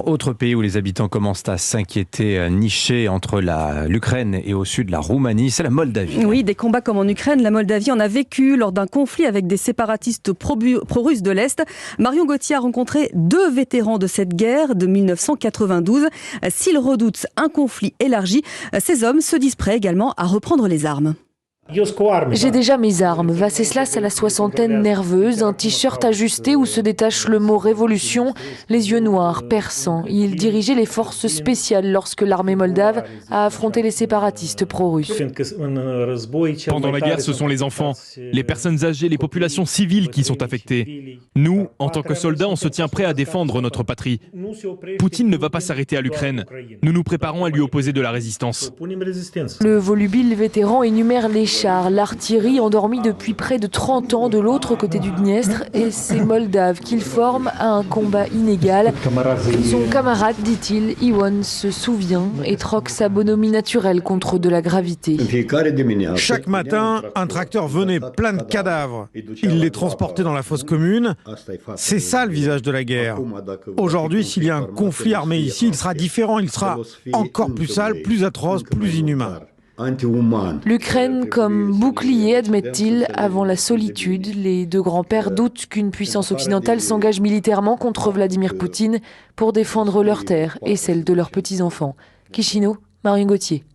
autre pays où les habitants commencent à s'inquiéter, nichés entre l'Ukraine et au sud la Roumanie, c'est la Moldavie. Oui, des combats comme en Ukraine, la Moldavie en a vécu lors d'un conflit avec des séparatistes pro-russes de l'Est. Marion Gauthier a rencontré 2 vétérans de cette guerre de 1992. S'ils redoutent un conflit élargi, ces hommes se disent prêts également à reprendre les armes. J'ai déjà mes armes. Vaseslas a la soixantaine nerveuse, un t-shirt ajusté où se détache le mot révolution, les yeux noirs, perçants. Il dirigeait les forces spéciales lorsque l'armée moldave a affronté les séparatistes pro-russes. Pendant la guerre, ce sont les enfants, les personnes âgées, les populations civiles qui sont affectées. Nous, en tant que soldats, on se tient prêts à défendre notre patrie. Poutine ne va pas s'arrêter à l'Ukraine. Nous nous préparons à lui opposer de la résistance. Le volubile vétéran énumère les chars, l'artillerie endormie depuis près de 30 ans de l'autre côté du Dniestre et ces Moldaves qu'il forme à un combat inégal. Son camarade, dit-il, Iwan, se souvient et troque sa bonhomie naturelle contre de la gravité. Chaque matin, un tracteur venait plein de cadavres. Il les transportait dans la fosse commune. C'est ça le visage de la guerre. Aujourd'hui, s'il y a un conflit armé ici, il sera différent. Il sera encore plus sale, plus atroce, plus inhumain. L'Ukraine comme bouclier, admettent-ils, avant la solitude. Les 2 grands-pères doutent qu'une puissance occidentale s'engage militairement contre Vladimir Poutine pour défendre leurs terres et celles de leurs petits-enfants. Chisinau, Marion Gauthier.